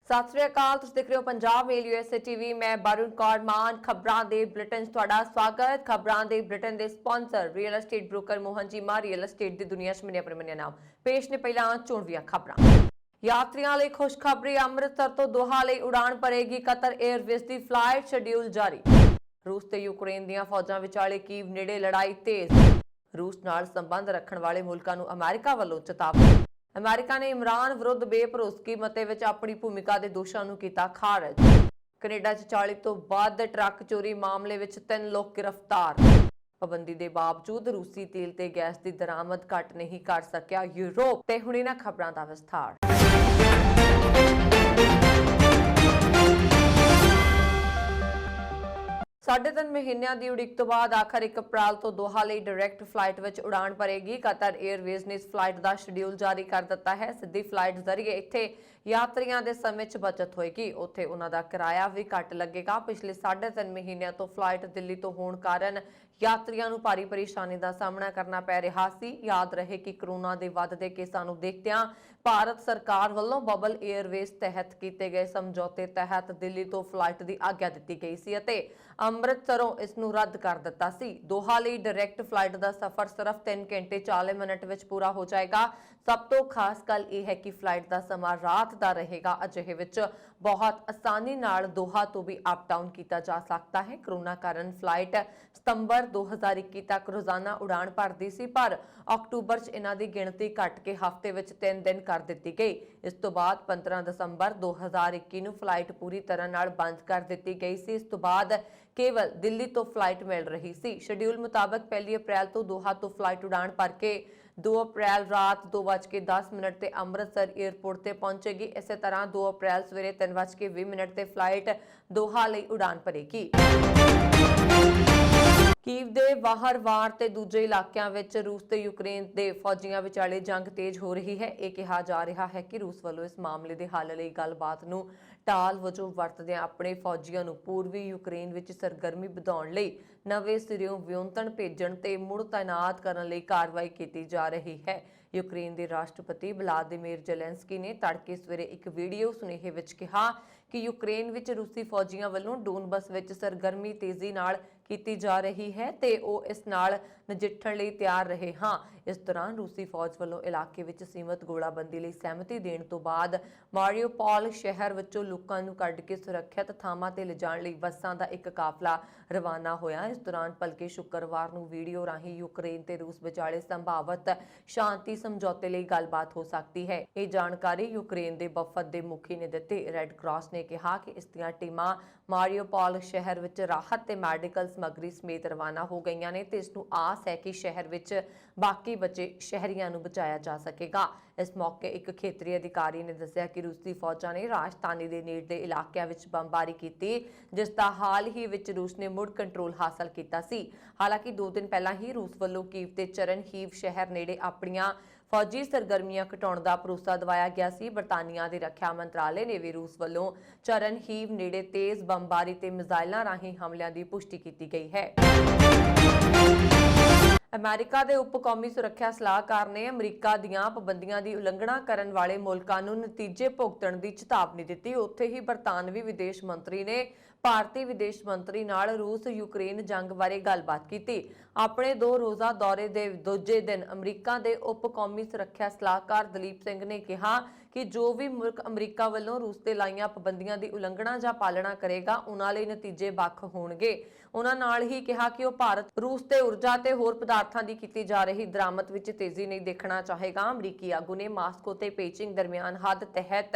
ਸਤਿ ਸ੍ਰੀ ਅਕਾਲ। ਤੁਸੀਂ ਦੇਖ ਰਹੇ ਹੋ ਪੰਜਾਬ ਮੇਲ USA ਟੀਵੀ। ਮੈਂ ਬरुण कौर मान। ਖਬਰਾਂ ਦੇ ਬੁਲੇਟਿਨ 'ਚ ਤੁਹਾਡਾ ਸਵਾਗਤ। ਖਬਰਾਂ ਦੇ ਬੁਲੇਟਿਨ ਦੇ sponsor real estate broker Mohan ji मा। ਰੀਅਲ एस्टेट ਦੀ ਦੁਨੀਆ 'ਚ ਮੰਨਿਆ ਪ੍ਰਮੰਨਿਆ ਨਾਮ। ਪੇਸ਼ ਨੇ ਪਹਿਲਾਂ ਚੋਣਵੀਆਂ ਖਬਰਾਂ। ਯਾਤਰੀਆਂ ਲਈ ਖੁਸ਼ਖਬਰੀ। ਅੰਮ੍ਰਿਤਸਰ ਤੋਂ ਦੋਹਾ ਲਈ ਉਡਾਣ ਭਰੇਗੀ ਕਤਰ 에ਅਰਵੇਜ਼ ਦੀ ਫਲਾਈਟ। ਸ਼ਡਿਊਲ ਜਾਰੀ। ਰੂਸ ਤੇ ਯੂਕਰੇਨ ਦੀਆਂ ਫੌਜਾਂ ਵਿਚਾਲੇ ਕੀਵ ਨੇੜੇ ਲੜਾਈ ਤੇਜ਼। ਰੂਸ ਨਾਲ ਸੰਬੰਧ ਰੱਖਣ ਵਾਲੇ ਮੁਲਕਾਂ ਨੂੰ ਅਮਰੀਕਾ ਵੱਲੋਂ ਚੇਤਾਵਨੀ। ਅਮਰੀਕਾ ਨੇ ਇਮਰਾਨ ਵਿਰੁੱਧ ਬੇਭਰੋਸਗੀ ਮਤੇ ਵਿੱਚ ਆਪਣੀ ਭੂਮਿਕਾ ਦੇ ਦੋਸ਼ਾਂ ਨੂੰ ਕੀਤਾ ਖਾਰਜ। ਕੈਨੇਡਾ 'ਚ 40 ਤੋਂ ਵੱਧ ਟਰੱਕ ਚੋਰੀ ਮਾਮਲੇ ਵਿੱਚ 3 ਲੋਕ ਗ੍ਰਿਫਤਾਰ। ਪਾਬੰਦੀ ਦੇ ਬਾਵਜੂਦ ਰੂਸੀ ਤੇਲ ਤੇ ਗੈਸ ਦੀ ਦਰਾਮਦ ਘੱਟ ਨਹੀਂ ਕਰ ਸਕਿਆ ਯੂਰਪ। ਤੇ ਹੁਣ ਇਹਨਾਂ ਖਬਰਾਂ ਦਾ ਵਿਸਥਾਰ। 3.5 ਮਹੀਨਿਆਂ ਦੀ ਉਡੀਕ ਤੋਂ ਬਾਅਦ ਆਖਰ 1 ਅਪ੍ਰੈਲ ਤੋਂ ਦੋਹਾ ਲਈ ਡਾਇਰੈਕਟ ਫਲਾਈਟ ਵਿੱਚ ਉਡਾਣ ਭਰੇਗੀ ਕਤਰ 에ਅਰਵੇਜ਼ ਨੇ ਇਸ ਫਲਾਈਟ ਦਾ ਸ਼ਡਿਊਲ ਜਾਰੀ ਕਰ ਦਿੱਤਾ ਹੈ। ਸਿੱਧੀ ਫਲਾਈਟ ਜ਼ਰੀਏ ਇੱਥੇ ਯਾਤਰੀਆਂ ਦੇ ਸਮੇਂ 'ਚ ਬਚਤ ਹੋਏਗੀ। ਉੱਥੇ ਉਹਨਾਂ ਦਾ ਕਿਰਾਇਆ ਵੀ ਘੱਟ ਲੱਗੇਗਾ। ਪਿਛਲੇ 3.5 ਮਹੀਨਿਆਂ ਤੋਂ ਫਲਾਈਟ ਦਿੱਲੀ ਤੋਂ ਹੋਣ ਕਾਰਨ ਯਾਤਰੀਆਂ ਨੂੰ ਭਾਰੀ ਪਰੇਸ਼ਾਨੀ ਦਾ ਸਾਹਮਣਾ ਕਰਨਾ ਪੈ ਰਿਹਾ ਸੀ। ਯਾਦ ਰਹੇ ਕਿ ਕਰੋਨਾ ਦੇ ਵੱਧਦੇ ਕੇਸਾਂ ਨੂੰ ਦੇਖਦਿਆਂ ਭਾਰਤ ਸਰਕਾਰ ਵੱਲੋਂ ਬਬਲ 에ਅਰਵੇਜ਼ ਤਹਿਤ ਕੀਤੇ ਗਏ ਸਮਝੌਤੇ ਤਹਿਤ ਦਿੱਲੀ ਤੋਂ ਫਲਾਈਟ ਦੀ ਆਗਿਆ ਦਿੱਤੀ ਗਈ ਸੀ ਅਤੇ ਅੰਮ੍ਰਿਤਸਰੋਂ ਇਸ ਨੂੰ ਰੱਦ ਕਰ ਦਿੱਤਾ ਸੀ। ਦੋਹਾ ਲਈ ਡਾਇਰੈਕਟ ਫਲਾਈਟ ਦਾ ਸਫ਼ਰ ਸਿਰਫ 3 ਘੰਟੇ 40 ਮਿੰਟ ਵਿੱਚ ਪੂਰਾ ਹੋ ਜਾਏਗਾ। ਸਭ ਤੋਂ ਖਾਸ ਗੱਲ ਇਹ ਹੈ ਕਿ ਫਲਾਈਟ ਦਾ ਸਮਾਂ ਰਾਤ ਦਾ ਰਹੇਗਾ। ਅਜਿਹੇ ਵਿੱਚ ਬਹੁਤ ਆਸਾਨੀ ਨਾਲ ਦੋਹਾ ਤੋਂ ਵੀ ਅਪ ਡਾਊਨ ਕੀਤਾ ਜਾ ਸਕਦਾ ਹੈ। ਕਰੋਨਾ ਕਾਰਨ ਫਲਾਈਟ ਸਤੰਬਰ 2021 ਤੱਕ ਰੋਜ਼ਾਨਾ ਉਡਾਣ ਭਰਦੀ ਸੀ, ਪਰ ਅਕਤੂਬਰ 'ਚ ਇਹਨਾਂ ਦੀ ਗਿਣਤੀ ਘਟ ਕੇ ਹਫ਼ਤੇ ਵਿੱਚ 3 ਦਿਨ ਕਰ ਦਿੱਤੀ ਗਈ। ਇਸ ਤੋਂ ਬਾਅਦ 15 ਦਸੰਬਰ 2021 ਨੂੰ ਫਲਾਈਟ ਪੂਰੀ ਤਰ੍ਹਾਂ ਨਾਲ ਬੰਦ ਕਰ ਦਿੱਤੀ ਗਈ ਸੀ। ਇਸ ਤੋਂ ਬਾਅਦ ਕੇਵਲ ਦਿੱਲੀ ਤੋਂ ਫਲਾਈਟ ਮਿਲ ਰਹੀ ਸੀ। ਸ਼ਡਿਊਲ ਮੁਤਾਬਕ 1 ਅਪ੍ਰੈਲ ਤੋਂ ਦੋਹਾ ਤੋਂ ਫਲਾਈਟ ਉਡਾਣ ਭਰ ਕੇ 2 ਅਪ੍ਰੈਲ ਰਾਤ 2:10 ਤੇ ਅੰਮ੍ਰਿਤਸਰ 에ਅਰਪੋਰਟ ਤੇ ਪਹੁੰਚੇਗੀ। ਇਸੇ ਤਰ੍ਹਾਂ 2 ਅਪ੍ਰੈਲ ਸਵੇਰੇ 3:20 ਤੇ ਫਲਾਈਟ ਦੋਹਾ ਲਈ ਉਡਾਣ ਭਰੇਗੀ। ਕੀਵ ਦੇ ਬਾਹਰ ਵਾਰ ਤੇ ਦੂਜੇ ਇਲਾਕਿਆਂ ਵਿੱਚ ਰੂਸ ਤੇ ਯੂਕਰੇਨ ਦੇ ਫੌਜੀਆਂ ਵਿਚਾਲੇ ਜੰਗ ਤੇਜ਼ ਹੋ ਰਹੀ ਹੈ। ਇਹ ਕਿਹਾ ਜਾ ਰਿਹਾ ਹੈ ਕਿ ਰੂਸ ਵੱਲੋਂ ਇਸ ਮਾਮਲੇ ਦੇ ਹੱਲ ਲਈ ਗੱਲਬਾਤ ਨੂੰ ਢਾਲ ਵਜੋਂ ਵਰਤਦਿਆਂ ਆਪਣੇ ਫੌਜੀਆਂ ਨੂੰ ਪੂਰਬੀ ਯੂਕਰੇਨ ਵਿੱਚ ਸਰਗਰਮੀ ਵਧਾਉਣ ਲਈ ਨਵੇਂ ਸਿਰਿਓਂ ਵਿਉਂਤਣ ਭੇਜਣ ਤੇ ਮੁੜ ਤਾਇਨਾਤ ਕਰਨ ਲਈ ਕਾਰਵਾਈ ਕੀਤੀ ਜਾ ਰਹੀ ਹੈ। ਯੂਕਰੇਨ ਦੇ ਰਾਸ਼ਟਰਪਤੀ ਵਲਾਦੀਮੀਰ ਜ਼ੈਲੈਂਸਕੀ ਨੇ ਤੜਕੇ ਸਵੇਰੇ ਇੱਕ ਵੀਡੀਓ ਸੁਨੇਹੇ ਵਿੱਚ ਕਿਹਾ ਕਿ ਯੂਕਰੇਨ ਵਿੱਚ ਰੂਸੀ ਫੌਜੀਆਂ ਵੱਲੋਂ ਡੋਨਬਸ ਵਿੱਚ ਸਰਗਰਮੀ ਤੇਜ਼ੀ ਨਾਲ ਕੀਤੀ ਜਾ ਰਹੀ ਹੈ ਤੇ ਉਹ ਇਸ ਨਾਲ ਨਜਿੱਠਣ ਲਈ ਤਿਆਰ ਰਹੇ ਹਾਂ। ਇਸ ਦੌਰਾਨ ਰੂਸੀ ਫੌਜ ਵੱਲੋਂ ਇਲਾਕੇ ਵਿੱਚ ਸੀਮਤ ਗੋਲਾਬੰਦੀ ਲਈ ਸਹਿਮਤੀ ਦੇਣ ਤੋਂ ਬਾਅਦ ਮਾਰੀਓਪੋਲ ਸ਼ਹਿਰ ਵਿੱਚੋਂ ਲੋਕਾਂ ਨੂੰ ਕੱਢ ਕੇ ਸੁਰੱਖਿਅਤ ਥਾਵਾਂ ਤੇ ਲਿਜਾਣ ਲਈ ਬੱਸਾਂ ਦਾ ਇੱਕ ਕਾਫਲਾ ਰਵਾਨਾ ਹੋਇਆ। ਇਸ ਦੌਰਾਨ ਭਲਕੇ ਸ਼ੁੱਕਰਵਾਰ ਨੂੰ ਵੀਡੀਓ ਰਾਹੀਂ ਯੂਕਰੇਨ ਤੇ ਰੂਸ ਵਿਚਾਲੇ ਸੰਭਾਵਤ ਸ਼ਾਂਤੀ ਸਮਝੌਤੇ ਲਈ ਗੱਲਬਾਤ ਹੋ ਸਕਦੀ ਹੈ। ਇਹ ਜਾਣਕਾਰੀ ਯੂਕਰੇਨ ਦੇ ਵਫਦ ਦੇ ਮੁਖੀ ਨੇ ਦਿੱਤੀ। ਰੈੱਡ ਕਰਾਸ ਨੇ ਕਿਹਾ ਕਿ ਇਸ ਦੀਆਂ ਟੀਮਾਂ ਮਾਰੀਓਪੋਲ ਸ਼ਹਿਰ ਵਿੱਚ ਰਾਹਤ ਤੇ ਮੈਡੀਕਲ ਸਮੱਗਰੀ ਸਮੇਤ ਰਵਾਨਾ ਹੋ ਗਈਆਂ ਨੇ ਤੇ ਇਸ ਨੂੰ ਆਸ ਹੈ ਕਿ ਸ਼ਹਿਰ ਵਿੱਚ ਬਾਕੀ ਬਚੇ ਸ਼ਹਿਰੀਆਂ ਨੂੰ ਬਚਾਇਆ ਜਾ ਸਕੇਗਾ। ਇਸ ਮੌਕੇ ਇੱਕ ਖੇਤਰੀ ਅਧਿਕਾਰੀ ਨੇ ਦੱਸਿਆ ਕਿ ਰੂਸੀ ਫੌਜਾਂ ਨੇ ਰਾਜਧਾਨੀ ਦੇ ਨੇੜਲੇ ਇਲਾਕਿਆਂ ਵਿੱਚ ਬੰਬਾਰੀ ਕੀਤੀ, ਜਿਸ ਦਾ ਹਾਲ ਹੀ ਵਿੱਚ ਰੂਸ ਨੇ ਮੁੜ ਕੰਟਰੋਲ ਹਾਸਲ ਕੀਤਾ ਸੀ। ਹਾਲਾਂਕਿ 2 ਦਿਨ ਪਹਿਲਾਂ ਹੀ ਰੂਸ ਵੱਲੋਂ ਕੀਵ ਤੇ ਚਰਨਹੀਵ ਸ਼ਹਿਰ ਨੇੜੇ ਆਪਣੀਆਂ ਫੌਜੀ ਸਰਗਰਮੀਆਂ ਘਟਾਉਣ ਦਾ ਭਰੋਸਾ ਦਿਵਾਇਆ ਗਿਆ ਸੀ। ਬਰਤਾਨੀਆ ਦੇ ਰੱਖਿਆ ਮੰਤਰਾਲੇ ਨੇ ਵੀ ਰੂਸ ਵੱਲੋਂ ਚਰਨਹੀਵ ਨੇੜੇ ਤੇਜ਼ ਬੰਬਾਰੀ ਤੇ ਮਿਜ਼ਾਈਲਾਂ ਰਾਹੀਂ ਹਮਲਿਆਂ ਦੀ ਪੁਸ਼ਟੀ ਕੀਤੀ ਗਈ ਹੈ। ਅਮਰੀਕਾ ਦੇ ਉਪ ਕੌਮੀ ਸੁਰੱਖਿਆ ਸਲਾਹਕਾਰ ਨੇ ਅਮਰੀਕਾ ਦੀਆਂ ਪਾਬੰਦੀਆਂ ਦੀ ਉਲੰਘਣਾ ਕਰਨ ਵਾਲੇ ਮੁਲਕਾਂ ਨੂੰ ਨਤੀਜੇ ਭੁਗਤਣ ਦੀ ਚੇਤਾਵਨੀ ਦਿੱਤੀ। ਉੱਥੇ ਹੀ ਬਰਤਾਨਵੀ ਵਿਦੇਸ਼ ਮੰਤਰੀ ਨੇ ਭਾਰਤੀ ਵਿਦੇਸ਼ ਮੰਤਰੀ ਨਾਲ ਰੂਸ ਯੂਕਰੇਨ ਜੰਗ ਬਾਰੇ ਗੱਲਬਾਤ ਕੀਤੀ। ਆਪਣੇ 2 ਰੋਜ਼ਾ ਦੌਰੇ ਦੇ ਦੂਜੇ ਦਿਨ ਅਮਰੀਕਾ ਦੇ ਉਪ ਕੌਮੀ ਸੁਰੱਖਿਆ ਸਲਾਹਕਾਰ ਦਲੀਪ ਸਿੰਘ ਨੇ ਕਿਹਾ ਕਿ ਜੋ ਵੀ ਮੁਲਕ ਅਮਰੀਕਾ ਵੱਲੋਂ ਰੂਸ ਤੇ ਲਾਈਆਂ ਪਾਬੰਦੀਆਂ ਦੀ ਉਲੰਘਣਾ ਜਾਂ ਪਾਲਣਾ ਕਰੇਗਾ, ਉਹਨਾਂ ਲਈ ਨਤੀਜੇ ਵੱਖ ਹੋਣਗੇ। ਉਹਨਾਂ ਨਾਲ ਹੀ ਕਿਹਾ ਕਿ ਉਹ ਭਾਰਤ ਰੂਸ ਤੇ ਊਰਜਾ ਤੇ ਹੋਰ ਪਦਾਰਥਾਂ ਦੀ ਕੀਤੀ ਜਾ ਰਹੀ ਦਰਾਮਦ ਵਿੱਚ ਤੇਜ਼ੀ ਨਹੀਂ ਦੇਖਣਾ ਚਾਹੇਗਾ। ਅਮਰੀਕੀ ਆਗੂ ਨੇ ਮਾਸਕੋ ਤੇ ਪੇਚਿੰਗ ਦਰਮਿਆਨ ਹੱਦ ਤਹਿਤ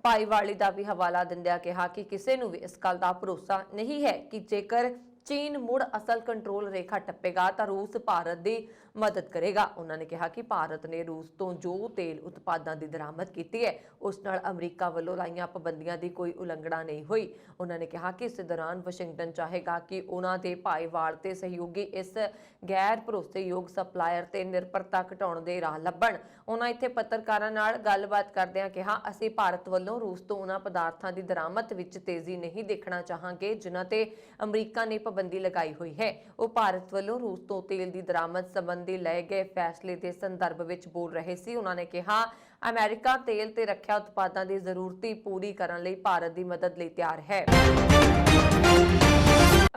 ਭਾਈਵਾਲੀ ਦਾ ਵੀ ਹਵਾਲਾ ਦਿੰਦਿਆਂ ਕਿਹਾ ਕਿ ਕਿਸੇ ਨੂੰ ਵੀ ਇਸ ਗੱਲ ਦਾ ਭਰੋਸਾ ਨਹੀਂ ਹੈ ਕਿ ਜੇਕਰ ਚੀਨ ਮੁੜ ਅਸਲ ਕੰਟਰੋਲ ਰੇਖਾ ਟੱਪੇਗਾ ਤਾਂ ਰੂਸ ਭਾਰਤ ਦੀ ਮਦਦ ਕਰੇਗਾ। ਉਹਨਾਂ ਨੇ ਕਿਹਾ ਕਿ ਭਾਰਤ ਨੇ ਰੂਸ ਤੋਂ ਜੋ ਤੇਲ ਉਤਪਾਦਾਂ ਦੀ ਦਰਾਮਦ ਕੀਤੀ ਹੈ, ਉਸ ਨਾਲ ਅਮਰੀਕਾ ਵੱਲੋਂ ਲਾਈਆਂ ਪਾਬੰਦੀਆਂ ਦੀ ਕੋਈ ਉਲੰਘਣਾ ਨਹੀਂ ਹੋਈ। ਉਹਨਾਂ ਨੇ ਕਿਹਾ ਕਿ ਇਸ ਦੌਰਾਨ ਵਾਸ਼ਿੰਗਟਨ ਚਾਹੇਗਾ ਕਿ ਉਹਨਾਂ ਦੇ ਭਾਈਵਾਲ ਤੇ ਸਹਿਯੋਗੀ ਇਸ ਗੈਰ ਭਰੋਸੇਯੋਗ ਸਪਲਾਇਰ ਤੇ ਨਿਰਭਰਤਾ ਘਟਾਉਣ ਦੇ ਰਾਹ ਲੱਭਣ। ਉਹਨਾਂ ਇੱਥੇ ਪੱਤਰਕਾਰਾਂ ਨਾਲ ਗੱਲਬਾਤ ਕਰਦਿਆਂ ਕਿਹਾ, ਅਸੀਂ ਭਾਰਤ ਵੱਲੋਂ ਰੂਸ ਤੋਂ ਉਹਨਾਂ ਪਦਾਰਥਾਂ ਦੀ ਦਰਾਮਦ ਵਿੱਚ ਤੇਜ਼ੀ ਨਹੀਂ ਦੇਖਣਾ ਚਾਹਾਂਗੇ ਜਿਨ੍ਹਾਂ ਤੇ ਅਮਰੀਕਾ ਨੇ ਪਾਬੰਦੀ ਲਗਾਈ ਹੋਈ ਹੈ। ਉਹ ਭਾਰਤ ਵੱਲੋਂ ਰੂਸ ਤੋਂ ਤੇਲ ਦੀ ਦਰਾਮਦ ਸੰਬੰਧੀ ਲਏ ਗਏ ਫੈਸਲੇ ਦੇ ਸੰਦਰਭ ਵਿੱਚ ਬੋਲ ਰਹੇ ਸੀ। ਉਹਨਾਂ ਨੇ ਕਿਹਾ, ਅਮਰੀਕਾ ਤੇਲ ਤੇ ਰੱਖਿਆ ਉਤਪਾਦਾਂ ਦੀ ਜ਼ਰੂਰਤੀ ਪੂਰੀ ਕਰਨ ਲਈ ਭਾਰਤ ਦੀ ਮਦਦ ਲਈ ਤਿਆਰ ਹੈ।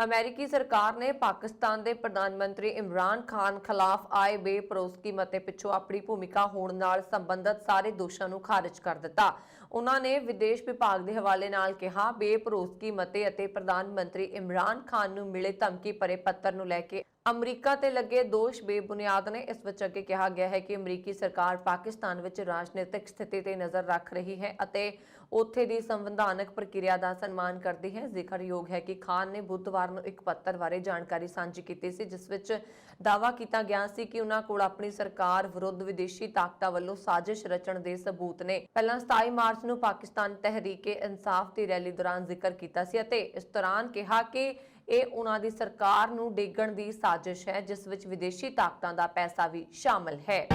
ਅਮਰੀਕੀ ਸਰਕਾਰ ਨੇ ਪਾਕਿਸਤਾਨ ਦੇ ਪ੍ਰਧਾਨ ਮੰਤਰੀ ਇਮਰਾਨ ਖਾਨ ਖਿਲਾਫ ਆਏ ਬੇਭਰੋਸਗੀ ਮਤੇ ਪਿੱਛੋਂ ਆਪਣੀ ਭੂਮਿਕਾ ਹੋਣ ਨਾਲ ਸੰਬੰਧਿਤ ਸਾਰੇ ਦੋਸ਼ਾਂ ਨੂੰ ਖਾਰਜ ਕਰ ਦਿੱਤਾ। ਉਹਨਾਂ ਨੇ ਵਿਦੇਸ਼ ਵਿਭਾਗ ਦੇ ਹਵਾਲੇ ਨਾਲ ਕਿਹਾ, ਬੇਭਰੋਸਗੀ ਮਤੇ ਅਤੇ ਪ੍ਰਧਾਨ ਮੰਤਰੀ ਇਮਰਾਨ ਖਾਨ ਨੂੰ ਮਿਲੇ ਧਮਕੀ ਭਰੇ ਪੱਤਰ ਨੂੰ ਲੈ ਕੇ ਅਮਰੀਕਾ ਤੇ ਲੱਗੇ ਦੋਸ਼ ਬੇਬੁਨਿਆਦ ਨੇ। ਇਸ ਵਿੱਚ ਅੱਗੇ ਕਿਹਾ ਗਿਆ ਹੈ ਕਿ ਅਮਰੀਕੀ ਸਰਕਾਰ ਪਾਕਿਸਤਾਨ ਵਿੱਚ ਰਾਜਨੀਤਿਕ ਸਥਿਤੀ ਤੇ ਨਜ਼ਰ ਰੱਖ ਰਹੀ ਹੈ ਅਤੇ ਉੱਥੇ ਦੀ ਸੰਵਿਧਾਨਕ ਪ੍ਰਕਿਰਿਆ ਦਾ ਸਨਮਾਨ ਕਰਦੀ ਹੈ। ਜ਼ਿਕਰਯੋਗ ਹੈ ਕਿ ਖਾਨ ਨੇ ਬੁੱਧਵਾਰ ਨੂੰ ਇੱਕ ਪੱਤਰ ਬਾਰੇ ਜਾਣਕਾਰੀ ਸਾਂਝੀ ਕੀਤੀ ਸੀ, ਜਿਸ ਵਿੱਚ ਦਾਅਵਾ ਕੀਤਾ ਗਿਆ ਸੀ ਕਿ ਉਹਨਾਂ ਕੋਲ ਆਪਣੀ ਸਰਕਾਰ ਵਿਰੁੱਧ ਵਿਦੇਸ਼ੀ ਤਾਕਤਾਂ ਵੱਲੋਂ ਸਾਜ਼ਿਸ਼ ਰਚਣ ਦੇ ਸਬੂਤ ਨੇ। ਪਹਿਲਾਂ 27 ਮਾਰਚ ਨੂੰ ਪਾਕਿਸਤਾਨ ਤਹਿਰੀਕ-ਏ-ਇਨਸਾਫ ਦੀ ਰੈਲੀ ਦੌਰਾਨ ਜ਼ਿਕਰ ਕੀਤਾ ਸੀ ਅਤੇ ਇਸ ਦੌਰਾਨ ਕਿਹਾ ਕਿ ਇਹ ਉਹਨਾਂ ਦੀ ਸਰਕਾਰ ਨੂੰ ਡੇਗਣ ਦੀ ਸਾਜ਼ਿਸ਼ ਹੈ, ਜਿਸ ਵਿੱਚ ਵਿਦੇਸ਼ੀ ਤਾਕਤਾਂ ਦਾ ਪੈਸਾ ਵੀ ਸ਼ਾਮਲ ਹੈ।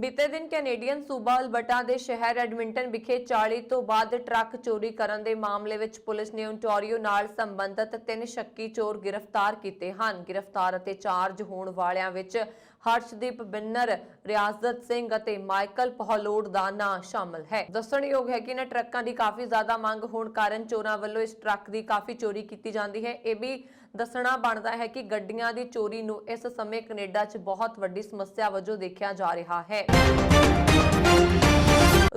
ਬੀਤੇ ਦਿਨ ਕੈਨੇਡੀਅਨ ਸੂਬਾ ਅਲਬਰਟਾ ਦੇ ਸ਼ਹਿਰ ਐਡਮਿੰਟਨ ਵਿਖੇ 40 ਤੋਂ ਵੱਧ ਟਰੱਕ ਚੋਰੀ ਕਰਨ ਦੇ ਮਾਮਲੇ ਵਿੱਚ ਪੁਲਿਸ ਨੇ ਓਨਟਾਰੀਓ ਨਾਲ ਸੰਬੰਧਿਤ 3 ਸ਼ੱਕੀ ਚੋਰ ਗ੍ਰਿਫਤਾਰ ਕੀਤੇ ਹਨ। ਗ੍ਰਿਫਤਾਰ ਅਤੇ ਚਾਰਜ ਹੋਣ ਵਾਲਿਆਂ ਵਿੱਚ ਹਰਸ਼ਦੀਪ ਬਿੰਨਰ, ਰਿਆਜ਼ਤ ਸਿੰਘ ਅਤੇ ਮਾਈਕਲ ਪਹਲੋਡ ਦਾ ਨਾਂ ਸ਼ਾਮਲ ਹੈ। ਦੱਸਣਯੋਗ ਹੈ ਕਿ ਇਹਨਾਂ ਟਰੱਕਾਂ ਦੀ ਕਾਫੀ ਜ਼ਿਆਦਾ ਮੰਗ ਹੋਣ ਕਾਰਨ ਚੋਰਾਂ ਵੱਲੋਂ ਇਸ ਟਰੱਕ ਦੀ ਕਾਫੀ ਚੋਰੀ ਕੀਤੀ ਜਾਂਦੀ ਹੈ। ਇਹ ਵੀ ਦੱਸਣਾ ਬਣਦਾ ਹੈ ਕਿ ਗੱਡੀਆਂ ਦੀ ਚੋਰੀ ਨੂੰ ਇਸ ਸਮੇਂ ਕੈਨੇਡਾ 'ਚ ਬਹੁਤ ਵੱਡੀ ਸਮੱਸਿਆ ਵਜੋਂ ਦੇਖਿਆ ਜਾ ਰਿਹਾ ਹੈ।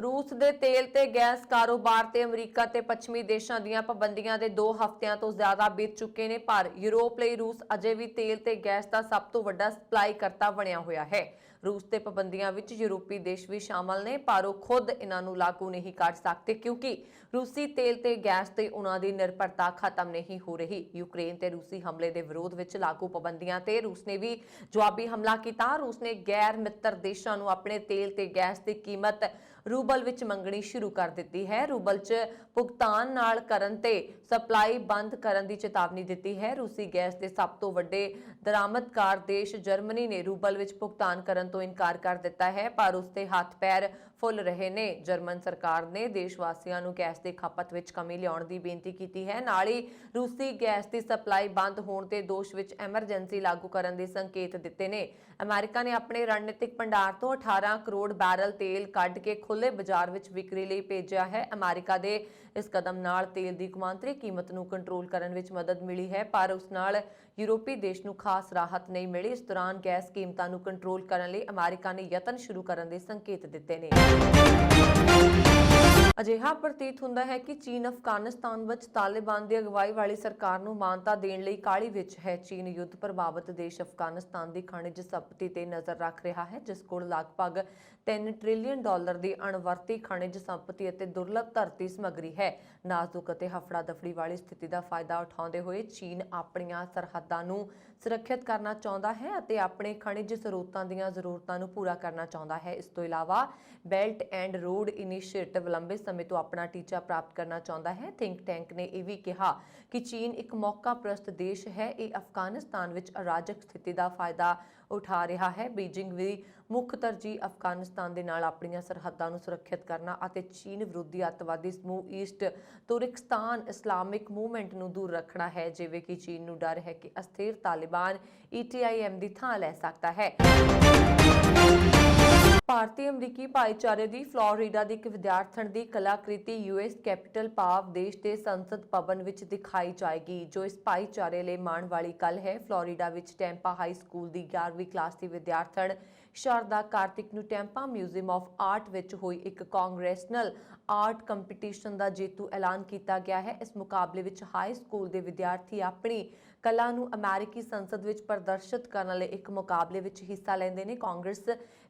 ਰੂਸ ਦੇ ਤੇਲ ਤੇ ਗੈਸ ਕਾਰੋਬਾਰ ਤੇ ਅਮਰੀਕਾ ਤੇ ਪੱਛਮੀ ਦੇਸ਼ਾਂ ਦੀਆਂ ਪਾਬੰਦੀਆਂ ਦੇ 2 ਹਫ਼ਤਿਆਂ ਤੋਂ ਜ਼ਿਆਦਾ ਬੀਤ ਚੁੱਕੇ ਨੇ, ਪਰ ਯੂਰਪ ਲਈ ਰੂਸ ਅਜੇ ਵੀ ਤੇਲ ਤੇ ਗੈਸ ਦਾ ਸਭ ਤੋਂ ਵੱਡਾ ਸਪਲਾਈ ਕਰਤਾ ਬਣਿਆ ਹੋਇਆ ਹੈ। ਰੂਸ ਤੇ ਪਾਬੰਦੀਆਂ ਵਿੱਚ ਯੂਰਪੀ ਦੇਸ਼ ਵੀ ਸ਼ਾਮਲ ਨੇ, ਪਰ ਉਹ ਖੁਦ ਇਹਨਾਂ ਨੂੰ ਲਾਗੂ ਨਹੀਂ ਕਰ ਸਕਦੇ ਕਿਉਂਕਿ ਰੂਸੀ ਤੇਲ ਤੇ ਗੈਸ ਤੇ ਉਹਨਾਂ ਦੀ ਨਿਰਭਰਤਾ ਖਤਮ ਨਹੀਂ ਹੋ ਰਹੀ। ਯੂਕਰੇਨ ਤੇ ਰੂਸੀ ਹਮਲੇ ਦੇ ਵਿਰੋਧ ਵਿੱਚ ਲਾਗੂ ਪਾਬੰਦੀਆਂ ਤੇ ਰੂਸ ਨੇ ਵੀ ਜਵਾਬੀ ਹਮਲਾ ਕੀਤਾ। ਰੂਸ ਨੇ ਗੈਰ ਮਿੱਤਰ ਦੇਸ਼ਾਂ ਨੂੰ ਆਪਣੇ ਤੇਲ ਤੇ ਗੈਸ ਦੀ ਕੀਮਤ ਰੂਬਲ ਵਿੱਚ ਮੰਗਣੀ ਸ਼ੁਰੂ ਕਰ ਦਿੱਤੀ ਹੈ। ਰੂਬਲ 'ਚ ਭੁਗਤਾਨ ਨਾਲ ਕਰਨ ਤੇ ਸਪਲਾਈ ਬੰਦ ਕਰਨ ਦੀ ਚੇਤਾਵਨੀ ਦਿੱਤੀ ਹੈ। ਰੂਸੀ ਗੈਸ ਦੇ ਸਭ ਤੋਂ ਵੱਡੇ ਦਰਾਮਦਕਾਰ ਦੇਸ਼ ਜਰਮਨੀ ਨੇ ਰੂਬਲ ਵਿੱਚ ਭੁਗਤਾਨ ਕਰਨ ਤੋਂ ਇਨਕਾਰ ਕਰ ਦਿੱਤਾ ਹੈ, ਪਰ ਉਸ ਦੇ ਹੱਥ ਪੈਰ ਫੁੱਲ ਰਹੇ ਨੇ। ਜਰਮਨ ਸਰਕਾਰ ਨੇ ਦੇਸ਼ ਵਾਸੀਆਂ ਨੂੰ ਗੈਸ ਦੀ ਖਪਤ ਵਿੱਚ ਕਮੀ ਲਿਆਉਣ ਦੀ ਬੇਨਤੀ ਕੀਤੀ ਹੈ। ਨਾਲ ਹੀ ਰੂਸੀ ਗੈਸ ਦੀ ਸਪਲਾਈ ਬੰਦ ਹੋਣ ਤੇ ਦੋਸ਼ ਵਿੱਚ ਐਮਰਜੈਂਸੀ ਲਾਗੂ ਕਰਨ ਦੇ ਸੰਕੇਤ ਦਿੱਤੇ ਨੇ। ਅਮਰੀਕਾ ਨੇ ਆਪਣੇ ਰਣਨੀਤਿਕ ਭੰਡਾਰ ਤੋਂ 18 ਕਰੋੜ ਬੈਰਲ ਤੇਲ ਕੱਢ ਕੇ ਖੁੱਲੇ ਬਾਜ਼ਾਰ ਵਿੱਚ ਵਿਕਰੀ ਲਈ ਭੇਜਿਆ ਹੈ। ਅਮਰੀਕਾ ਦੇ ਇਸ ਕਦਮ ਨਾਲ ਤੇਲ ਦੀ ਕੌਮਾਂਤਰੀ ਕੀਮਤ ਨੂੰ ਕੰਟਰੋਲ ਕਰਨ ਵਿੱਚ ਮਦਦ ਮਿਲੀ ਹੈ, ਪਰ ਉਸ ਨਾਲ ਯੂਰਪੀ ਦੇਸ਼ ਨੂੰ ਖਾਸ ਰਾਹਤ ਨਹੀਂ ਮਿਲੀ। ਇਸ ਦੌਰਾਨ ਗੈਸ ਕੀਮਤਾਂ ਨੂੰ ਕੰਟਰੋਲ ਕਰਨ ਲਈ ਅਮਰੀਕਾ ਨੇ ਯਤਨ ਸ਼ੁਰੂ ਕਰਨ ਦੇ ਸੰਕੇਤ ਦਿੱਤੇ ਨੇ। ਅਜਿਹਾ ਪ੍ਰਤੀਤ ਹੁੰਦਾ ਹੈ ਕਿ ਚੀਨ ਅਫਗਾਨਿਸਤਾਨ ਵਿੱਚ ਤਾਲਿਬਾਨ ਦੀ ਅਗਵਾਈ ਵਾਲੀ ਸਰਕਾਰ ਨੂੰ ਮਾਨਤਾ ਦੇਣ ਲਈ ਕਾਹਲੀ ਵਿੱਚ ਹੈ। ਚੀਨ ਯੁੱਧ ਪ੍ਰਭਾਵਿਤ ਦੇਸ਼ ਅਫਗਾਨਿਸਤਾਨ ਦੀ ਖਣਿਜ ਸੰਪਤੀ ਤੇ ਨਜ਼ਰ ਰੱਖ ਰਿਹਾ ਹੈ, ਜਿਸ ਕੋਲ ਲਗਭਗ $3 ਟ੍ਰਿਲੀਅਨ ਦੀ ਅਣਵਰਤੀ ਖਣਿਜ ਸੰਪਤੀ ਅਤੇ ਦੁਰਲੱਭ ਧਰਤੀ ਸਮੱਗਰੀ ਹੈ। ਨਾਜ਼ੁਕ ਅਤੇ ਹਫੜਾ-ਦਫੜੀ ਵਾਲੀ ਸਥਿਤੀ ਦਾ ਫਾਇਦਾ ਉਠਾਉਂਦੇ ਹੋਏ ਚੀਨ ਆਪਣੀਆਂ ਸਰਹੱਦਾਂ ਨੂੰ ਸੁਰੱਖਿਅਤ ਕਰਨਾ ਚਾਹੁੰਦਾ ਹੈ ਅਤੇ ਆਪਣੇ ਖਣਿਜ ਸਰੋਤਾਂ ਦੀਆਂ ਜ਼ਰੂਰਤਾਂ ਨੂੰ ਪੂਰਾ ਕਰਨਾ ਚਾਹੁੰਦਾ ਹੈ। ਇਸ ਤੋਂ ਇਲਾਵਾ ਬੈਲਟ ਐਂਡ ਰੋਡ ਇਨੀਸ਼ੀਏਟਿਵ ਲੰਬੇ ਸਮੇਂ ਤੋਂ ਆਪਣਾ ਟੀਚਾ ਪ੍ਰਾਪਤ ਕਰਨਾ ਚਾਹੁੰਦਾ ਹੈ। ਥਿੰਕ ਟੈਂਕ ਨੇ ਇਹ ਵੀ ਕਿਹਾ ਕਿ ਚੀਨ ਇੱਕ ਮੌਕਾ ਪ੍ਰਸਤ ਦੇਸ਼ ਹੈ। ਇਹ ਅਫਗਾਨਿਸਤਾਨ ਵਿੱਚ ਅਰਾਜਕ ਸਥਿਤੀ ਦਾ ਫਾਇਦਾ ਉਠਾ ਰਿਹਾ ਹੈ। ਬੀਜਿੰਗ ਦੀ ਮੁੱਖ ਤਰਜੀਹ ਅਫਗਾਨਿਸਤਾਨ ਦੇ ਨਾਲ ਆਪਣੀਆਂ ਸਰਹੱਦਾਂ ਨੂੰ ਸੁਰੱਖਿਅਤ ਕਰਨਾ ਅਤੇ ਚੀਨ ਵਿਰੋਧੀ ਅੱਤਵਾਦੀ ਸਮੂਹ ਈਸਟ ਤੁਰਕਿਸਤਾਨ ਇਸਲਾਮਿਕ ਮੂਵਮੈਂਟ ਨੂੰ ਦੂਰ ਰੱਖਣਾ ਹੈ, ਜਿਵੇਂ ਕਿ ਚੀਨ ਨੂੰ ਡਰ ਹੈ ਕਿ ਅਸਥਿਰ ਤਾਲਿਬਾਨ ETIM ਦੀ ਥਾਂ ਲੈ ਸਕਦਾ ਹੈ। ਭਾਰਤੀ ਅਮਰੀਕੀ ਭਾਈਚਾਰੇ ਦੀ ਫਲੋਰੀਡਾ ਦੀ ਇੱਕ ਵਿਦਿਆਰਥਣ ਦੀ ਕਲਾਕ੍ਰਿਤੀ US ਕੈਪੀਟਲ ਭਾਵ ਦੇਸ਼ ਦੇ ਸੰਸਦ ਭਵਨ ਵਿੱਚ ਦਿਖਾਈ ਜਾਏਗੀ, ਜੋ ਇਸ ਭਾਈਚਾਰੇ ਲਈ ਮਾਣ ਵਾਲੀ ਗੱਲ ਹੈ। ਫਲੋਰੀਡਾ ਵਿੱਚ ਟੈਂਪਾ ਹਾਈ ਸਕੂਲ ਦੀ 11ਵੀਂ ਕਲਾਸ ਦੀ ਵਿਦਿਆਰਥਣ ਸ਼ਾਰਦਾ ਕਾਰਤਿਕ ਨੂੰ ਟੈਂਪਾ ਮਿਊਜ਼ੀਅਮ ਆਫ ਆਰਟ ਵਿੱਚ ਹੋਈ ਇੱਕ ਕਾਂਗਰੈਸ਼ਨਲ ਆਰਟ ਕੰਪੀਟੀਸ਼ਨ ਦਾ ਜੇਤੂ ਐਲਾਨ ਕੀਤਾ ਗਿਆ ਹੈ। ਇਸ ਮੁਕਾਬਲੇ ਵਿੱਚ ਹਾਈ ਸਕੂਲ ਦੇ ਵਿਦਿਆਰਥੀ ਆਪਣੀ ਕਲਾ ਨੂੰ ਅਮਰੀਕੀ ਸੰਸਦ ਵਿੱਚ ਪ੍ਰਦਰਸ਼ਿਤ ਕਰਨ ਲਈ ਇੱਕ ਮੁਕਾਬਲੇ ਵਿੱਚ ਹਿੱਸਾ ਲੈਂਦੇ ਨੇ। ਕਾਂਗਰਸ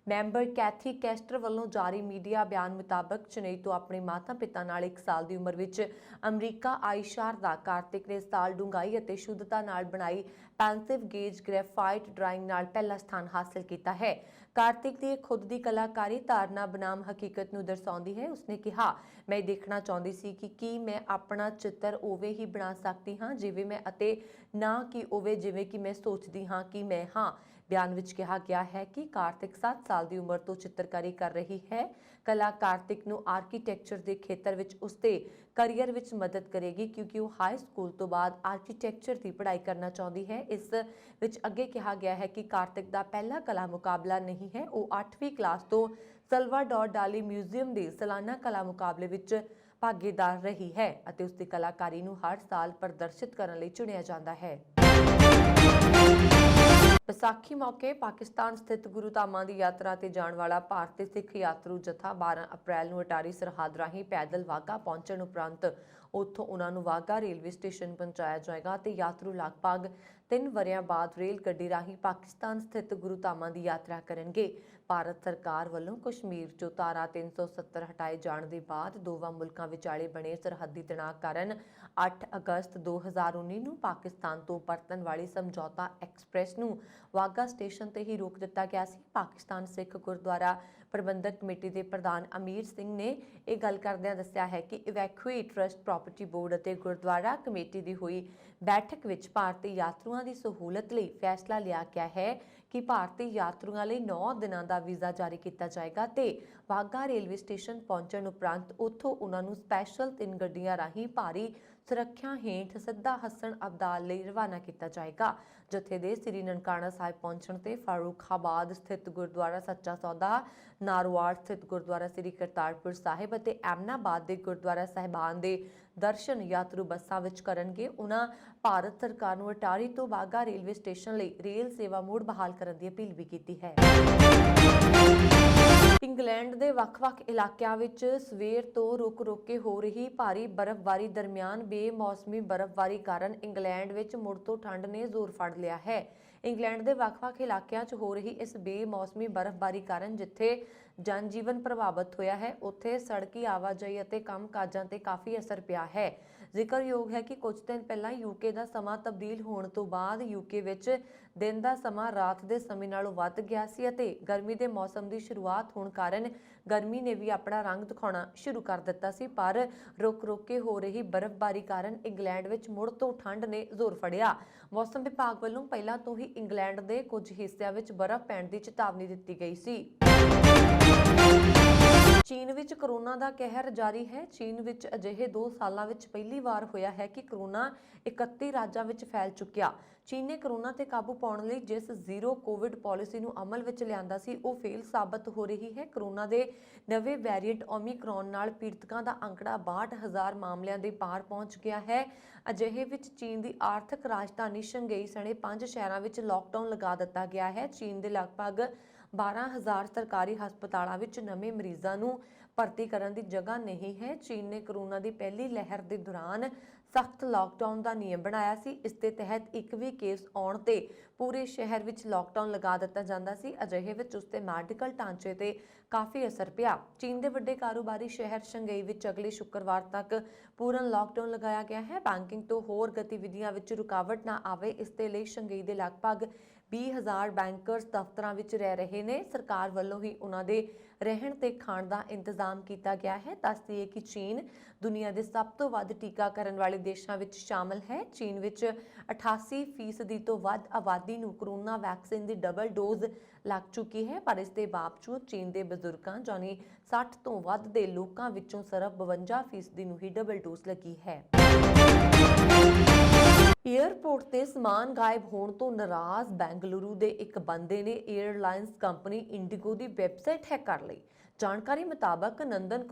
ਮੈਂਬਰ ਕੈਥੀ ਕੈਸਟਰ ਵੱਲੋਂ ਜਾਰੀ ਮੀਡੀਆ ਬਿਆਨ ਮੁਤਾਬਕ ਚੇਨਈ ਤੋਂ ਆਪਣੇ ਮਾਤਾ-ਪਿਤਾ ਨਾਲ 1 ਸਾਲ ਦੀ ਉਮਰ ਵਿੱਚ ਅਮਰੀਕਾ ਆਈ ਸ਼ਾਰਦਾ ਕਾਰਤਿਕ ਨੇ ਸਾਲ ਡੂੰਘਾਈ ਅਤੇ ਸ਼ੁੱਧਤਾ ਨਾਲ ਬਣਾਈ ਪੈਂਸਿਵ ਗੇਜ ਗ੍ਰੈਫਾਈਟ ਡਰਾਇੰਗ ਨਾਲ ਪਹਿਲਾ ਸਥਾਨ ਹਾਸਲ ਕੀਤਾ ਹੈ। ਕਾਰਤਿਕ ਦੀ ਖੁਦ ਦੀ ਕਲਾਕਾਰੀ ਧਾਰਨਾ ਬਨਾਮ ਹਕੀਕਤ ਨੂੰ ਦਰਸਾਉਂਦੀ ਹੈ। ਉਸਨੇ ਕਿਹਾ, ਮੈਂ ਇਹ ਦੇਖਣਾ ਚਾਹੁੰਦੀ ਸੀ ਕਿ ਕੀ ਮੈਂ ਆਪਣਾ ਚਿੱਤਰ ਉਵੇਂ ਹੀ ਬਣਾ ਸਕਦੀ ਹਾਂ ਜਿਵੇਂ ਮੈਂ ਅਤੇ ਨਾ ਕਿ ਉਵੇਂ ਜਿਵੇਂ ਕਿ ਮੈਂ ਸੋਚਦੀ ਹਾਂ ਕਿ ਮੈਂ ਹਾਂ। ਬਿਆਨ ਵਿੱਚ ਕਿਹਾ ਗਿਆ ਹੈ ਕਿ ਕਾਰਤਿਕ 7 ਸਾਲ ਦੀ ਉਮਰ ਤੋਂ ਚਿੱਤਰਕਾਰੀ ਕਰ ਰਹੀ ਹੈ। ਕਲਾ ਕਾਰਤਿਕ ਨੂੰ ਆਰਕੀਟੈਕਚਰ ਦੇ ਖੇਤਰ ਵਿੱਚ ਉਸਦੇ ਕਰੀਅਰ ਵਿੱਚ ਮਦਦ ਕਰੇਗੀ ਕਿਉਂਕਿ ਉਹ ਹਾਈ ਸਕੂਲ ਤੋਂ ਬਾਅਦ ਆਰਕੀਟੈਕਚਰ ਦੀ ਪੜ੍ਹਾਈ ਕਰਨਾ ਚਾਹੁੰਦੀ ਹੈ। ਇਸ ਵਿੱਚ ਅੱਗੇ ਕਿਹਾ ਗਿਆ ਹੈ ਕਿ ਕਾਰਤਿਕ ਦਾ ਪਹਿਲਾ ਕਲਾ ਮੁਕਾਬਲਾ ਨਹੀਂ ਹੈ। ਉਹ 8ਵੀਂ ਕਲਾਸ ਤੋਂ ਸਲਵਾਡੋਰ ਡਾਲੀ ਮਿਊਜ਼ੀਅਮ ਦੇ ਸਾਲਾਨਾ ਕਲਾ ਮੁਕਾਬਲੇ ਵਿੱਚ ਭਾਗੀਦਾਰ ਰਹੀ ਹੈ ਅਤੇ ਉਸਦੀ ਕਲਾਕਾਰੀ ਨੂੰ ਹਰ ਸਾਲ ਪ੍ਰਦਰਸ਼ਿਤ ਕਰਨ ਲਈ ਚੁਣਿਆ ਜਾਂਦਾ ਹੈ। ਵਿਸਾਖੀ ਮੌਕੇ ਪਾਕਿਸਤਾਨ ਸਥਿਤ ਗੁਰੂ ਧਾਮਾਂ ਦੀ ਯਾਤਰਾ ਤੇ ਜਾਣ ਵਾਲਾ ਭਾਰਤੀ ਸਿੱਖ ਯਾਤਰੂ ਜਥਾ 12 ਅਪ੍ਰੈਲ ਨੂੰ ਅਟਾਰੀ ਸਰਹੱਦ ਰਾਹੀਂ ਪੈਦਲ ਵਾਹਗਾ ਪਹੁੰਚਣ ਉਪਰੰਤ ਉੱਥੋਂ ਉਹਨਾਂ ਨੂੰ ਵਾਹਗਾ ਰੇਲਵੇ ਸਟੇਸ਼ਨ ਪਹੁੰਚਾਇਆ ਜਾਏਗਾ ਤੇ ਯਾਤਰੂ ਲਗਭਗ 3 ਵਰ੍ਹਿਆਂ ਬਾਅਦ ਰੇਲ ਗੱਡੀ ਰਾਹੀਂ ਪਾਕਿਸਤਾਨ ਸਥਿਤ ਗੁਰੂ ਧਾਮਾਂ ਦੀ ਯਾਤਰਾ ਕਰਨਗੇ। ਭਾਰਤ ਸਰਕਾਰ ਵੱਲੋਂ ਕਸ਼ਮੀਰ 'ਚੋਂ ਧਾਰਾ 370 ਹਟਾਏ ਜਾਣ ਦੇ ਬਾਅਦ ਦੋਵਾਂ ਮੁਲਕਾਂ ਵਿਚਾਲੇ ਬਣੇ ਸਰਹੱਦੀ ਤਣਾਅ ਕਾਰਨ 8 ਅਗਸਤ 2019 ਨੂੰ ਪਾਕਿਸਤਾਨ ਤੋਂ ਪਰਤਣ ਵਾਲੀ ਸਮਝੌਤਾ ਐਕਸਪ੍ਰੈਸ ਨੂੰ ਵਾਹਗਾ ਸਟੇਸ਼ਨ ਤੇ ਹੀ ਰੋਕ ਦਿੱਤਾ ਗਿਆ ਸੀ। ਪਾਕਿਸਤਾਨ ਸਿੱਖ ਗੁਰਦੁਆਰਾ ਪ੍ਰਬੰਧਕ ਕਮੇਟੀ ਦੇ ਪ੍ਰਧਾਨ ਅਮੀਰ ਸਿੰਘ ਨੇ ਇਹ ਗੱਲ ਕਰਦਿਆਂ ਦੱਸਿਆ ਹੈ ਕਿ ਇਵੈਕੂਏਟ ਟਰਸਟ ਪ੍ਰਾਪਰਟੀ ਬੋਰਡ ਅਤੇ ਗੁਰਦੁਆਰਾ ਕਮੇਟੀ ਦੀ ਹੋਈ ਬੈਠਕ ਵਿੱਚ ਭਾਰਤੀ ਯਾਤਰੂਆਂ ਦੀ ਸਹੂਲਤ ਲਈ ਫੈਸਲਾ ਲਿਆ ਗਿਆ ਹੈ ਕਿ ਭਾਰਤੀ ਯਾਤਰੂਆਂ ਲਈ 9 ਦਿਨਾਂ ਦਾ ਵੀਜ਼ਾ ਜਾਰੀ ਕੀਤਾ ਜਾਏਗਾ ਤੇ ਵਾਹਗਾ ਰੇਲਵੇ ਸਟੇਸ਼ਨ ਪਹੁੰਚਣ ਉਪਰੰਤ ਉੱਥੋਂ ਉਹਨਾਂ ਨੂੰ ਸਪੈਸ਼ਲ 3 ਗੱਡੀਆਂ ਰਾਹੀਂ ਭਾਰੀ ਸੁਰੱਖਿਆ ਹੇਠ ਸਿੱਧਾ ਹਸਨ ਅਬਦਾਲ ਲਈ ਰਵਾਨਾ ਕੀਤਾ ਜਾਏਗਾ। ਜਥੇ ਦੇ ਸ੍ਰੀ ਨਨਕਾਣਾ ਸਾਹਿਬ ਪਹੁੰਚਣ ਤੇ ਫਾਰੂਖਾਬਾਦ ਸਥਿਤ ਗੁਰਦੁਆਰਾ ਸੱਚਾ ਸੌਦਾ, ਨਾਰਵਾੜ ਸਥਿਤ ਗੁਰਦੁਆਰਾ ਸ੍ਰੀ ਕਰਤਾਰਪੁਰ ਸਾਹਿਬ ਅਤੇ ਐਮਨਾਬਾਦ ਦੇ ਗੁਰਦੁਆਰਾ ਸਾਹਿਬਾਨ ਦੇ ਦਰਸ਼ਨ ਯਾਤਰੂ ਬੱਸਾਂ ਵਿੱਚ ਕਰਨਗੇ। ਉਹਨਾਂ ਭਾਰਤ ਸਰਕਾਰ ਨੂੰ ਅਟਾਰੀ ਤੋਂ ਵਾਹਗਾ ਰੇਲਵੇ ਸਟੇਸ਼ਨ ਲਈ ਰੇਲ ਸੇਵਾ ਮੁੜ ਬਹਾਲ ਕਰਨ ਦੀ ਅਪੀਲ ਵੀ ਕੀਤੀ ਹੈ। ਇੰਗਲੈਂਡ ਦੇ ਵੱਖ-ਵੱਖ ਇਲਾਕਿਆਂ ਵਿੱਚ ਸਵੇਰ ਤੋਂ ਰੁਕ-ਰੁਕ ਕੇ ਹੋ ਰਹੀ ਭਾਰੀ ਬਰਫ਼ਬਾਰੀ ਦਰਮਿਆਨ ਬੇਮੌਸਮੀ ਬਰਫ਼ਬਾਰੀ ਕਾਰਨ ਇੰਗਲੈਂਡ ਵਿੱਚ ਮੁੜ ਤੋਂ ਠੰਡ ਨੇ ਜ਼ੋਰ ਫੜ ਲਿਆ ਹੈ। ਇੰਗਲੈਂਡ ਦੇ ਵੱਖ-ਵੱਖ ਇਲਾਕਿਆਂ 'ਚ ਹੋ ਰਹੀ ਇਸ ਬੇਮੌਸਮੀ ਬਰਫ਼ਬਾਰੀ ਕਾਰਨ ਜਿੱਥੇ ਜਨਜੀਵਨ ਪ੍ਰਭਾਵਿਤ ਹੋਇਆ ਹੈ, ਉੱਥੇ ਸੜਕੀ ਆਵਾਜਾਈ ਅਤੇ ਕੰਮਕਾਜਾਂ ਤੇ ਕਾਫੀ ਅਸਰ ਪਿਆ ਹੈ। ਜ਼ਿਕਰਯੋਗ ਹੈ ਕਿ ਕੁਝ ਦਿਨ ਪਹਿਲਾਂ ਯੂਕੇ ਦਾ ਸਮਾਂ ਤਬਦੀਲ ਹੋਣ ਤੋਂ ਬਾਅਦ ਯੂਕੇ ਵਿੱਚ ਦਿਨ ਦਾ ਸਮਾਂ ਰਾਤ ਦੇ ਸਮੇਂ ਨਾਲੋਂ ਵੱਧ ਗਿਆ ਸੀ ਅਤੇ ਗਰਮੀ ਦੇ ਮੌਸਮ ਦੀ ਸ਼ੁਰੂਆਤ ਹੋਣ ਕਾਰਨ ਗਰਮੀ ਨੇ ਵੀ ਆਪਣਾ ਰੰਗ ਦਿਖਾਉਣਾ ਸ਼ੁਰੂ ਕਰ ਦਿੱਤਾ ਸੀ। ਪਰ ਰੁਕ-ਰੁਕ ਕੇ ਹੋ ਰਹੀ ਬਰਫ਼ਬਾਰੀ ਕਾਰਨ ਇੰਗਲੈਂਡ ਵਿੱਚ ਮੁੜ ਤੋਂ ਠੰਡ ਨੇ ਜ਼ੋਰ ਫੜਿਆ। ਮੌਸਮ ਵਿਭਾਗ ਵੱਲੋਂ ਪਹਿਲਾਂ ਤੋਂ ਹੀ ਇੰਗਲੈਂਡ ਦੇ ਕੁਝ ਹਿੱਸਿਆਂ ਵਿੱਚ ਬਰਫ਼ ਪੈਣ ਦੀ ਚੇਤਾਵਨੀ ਦਿੱਤੀ ਗਈ ਸੀ। ਚੀਨ ਵਿੱਚ ਕਰੋਨਾ ਦਾ ਕਹਿਰ ਜਾਰੀ ਹੈ। ਚੀਨ ਵਿੱਚ ਅਜਿਹੇ 2 ਸਾਲਾਂ ਵਿੱਚ ਪਹਿਲੀ ਵਾਰ ਹੋਇਆ ਹੈ ਕਿ ਕਰੋਨਾ 31 ਰਾਜਾਂ ਵਿੱਚ ਫੈਲ ਚੁੱਕਿਆ। ਚੀਨ ਨੇ ਕਰੋਨਾ ਤੇ ਕਾਬੂ ਪਾਉਣ ਲਈ ਜਿਸ ਜ਼ੀਰੋ ਕੋਵਿਡ ਪਾਲਿਸੀ ਨੂੰ ਅਮਲ ਵਿੱਚ ਲਿਆਂਦਾ ਸੀ ਉਹ ਫੇਲ ਸਾਬਤ ਹੋ ਰਹੀ ਹੈ। ਕਰੋਨਾ ਦੇ ਨਵੇਂ ਵੈਰੀਐਂਟ ਓਮਿਕਰੌਨ ਨਾਲ ਪੀੜਤਕਾਂ ਦਾ ਅੰਕੜਾ 62,000 ਮਾਮਲਿਆਂ ਦੇ ਪਾਰ ਪਹੁੰਚ ਗਿਆ ਹੈ। ਅਜਿਹੇ ਵਿੱਚ ਚੀਨ ਦੀ ਆਰਥਿਕ ਰਾਜਧਾਨੀ ਸ਼ੰਘਾਈ ਸਣੇ 5 ਸ਼ਹਿਰਾਂ ਵਿੱਚ ਲਾਕਡਾਊਨ ਲਗਾ ਦਿੱਤਾ ਗਿਆ ਹੈ। ਚੀਨ ਦੇ ਲਗਭਗ 12,000 ਸਰਕਾਰੀ ਹਸਪਤਾਲਾਂ ਵਿੱਚ ਨਵੇਂ ਮਰੀਜ਼ਾਂ ਨੂੰ ਭਰਤੀ ਕਰਨ ਦੀ ਜਗ੍ਹਾ ਨਹੀਂ ਹੈ। ਚੀਨ ਨੇ ਕਰੋਨਾ ਦੀ ਪਹਿਲੀ ਲਹਿਰ ਦੇ ਦੌਰਾਨ ਸਖਤ ਲਾਕਡਾਊਨ ਦਾ ਨਿਯਮ ਬਣਾਇਆ ਸੀ। ਇਸ ਦੇ ਤਹਿਤ ਇੱਕ ਵੀ ਕੇਸ ਆਉਣ ਤੇ ਪੂਰੇ ਸ਼ਹਿਰ ਵਿੱਚ ਲਾਕਡਾਊਨ ਲਗਾ ਦਿੱਤਾ ਜਾਂਦਾ ਸੀ। ਅਜਿਹੇ ਵਿੱਚ ਉਸ ਦੇ ਮੈਡੀਕਲ ਢਾਂਚੇ ਤੇ ਕਾਫੀ ਅਸਰ ਪਿਆ। ਚੀਨ ਦੇ ਵੱਡੇ ਕਾਰੋਬਾਰੀ ਸ਼ਹਿਰ ਸ਼ੰਘਾਈ ਵਿੱਚ ਅਗਲੇ ਸ਼ੁੱਕਰਵਾਰ ਤੱਕ ਪੂਰਨ ਲਾਕਡਾਊਨ ਲਗਾਇਆ ਗਿਆ ਹੈ। ਬੈਂਕਿੰਗ ਤੋਂ ਹੋਰ ਗਤੀਵਿਧੀਆਂ ਵਿੱਚ ਰੁਕਾਵਟ ਨਾ ਆਵੇ, ਇਸ ਦੇ ਲਈ ਸ਼ੰਘਾਈ ਦੇ ਲਗਭਗ 20,000 ਬੈਂਕਰਸ ਦਫ਼ਤਰਾਂ ਵਿੱਚ ਰਹਿ ਰਹੇ ਨੇ। ਸਰਕਾਰ ਵੱਲੋਂ ਹੀ ਉਹਨਾਂ ਦੇ ਰਹਿਣ ਤੇ ਖਾਣ ਦਾ ਇੰਤਜ਼ਾਮ ਕੀਤਾ ਗਿਆ ਹੈ। ਦੱਸ ਦਈਏ ਕਿ ਚੀਨ ਦੁਨੀਆ ਦੇ ਸਭ ਤੋਂ ਵੱਧ ਟੀਕਾਕਰਨ ਵਾਲੇ ਦੇਸ਼ਾਂ ਵਿੱਚ ਸ਼ਾਮਲ ਹੈ। ਚੀਨ ਵਿੱਚ 88% ਤੋਂ ਵੱਧ ਆਬਾਦੀ ਨੂੰ ਕਰੋਨਾ ਵੈਕਸੀਨ ਦੀ ਡਬਲ ਡੋਜ਼ ਲੱਗ ਚੁੱਕੀ ਹੈ, ਪਰ ਇਸ ਦੇ ਬਾਵਜੂਦ ਚੀਨ ਦੇ ਬਜ਼ੁਰਗਾਂ ਯਾਨੀ 60 ਤੋਂ ਵੱਧ ਦੇ ਲੋਕਾਂ ਵਿੱਚੋਂ ਸਿਰਫ 52% ਨੂੰ ਹੀ ਡਬਲ ਡੋਜ਼ ਲੱਗੀ ਹੈ। ਏਅਰਪੋਰਟ ਤੇ ਸਮਾਨ ਗਾਇਬ ਹੋਣ ਤੋਂ ਨਾਰਾਜ਼ ਬੈਂਗਲੁਰੂ ਦੇ ਇੱਕ ਬੰਦੇ ਨੇ ਏਅਰਲਾਈਨਸ ਕੰਪਨੀ ਇੰਡੀਗੋ ਦੀ ਵੈਬਸਾਈਟ ਹੈਕ ਕਰ ਲਈ। ਜਾਣਕਾਰੀ ਮੁਤਾਬਕ ਨੰਦਨ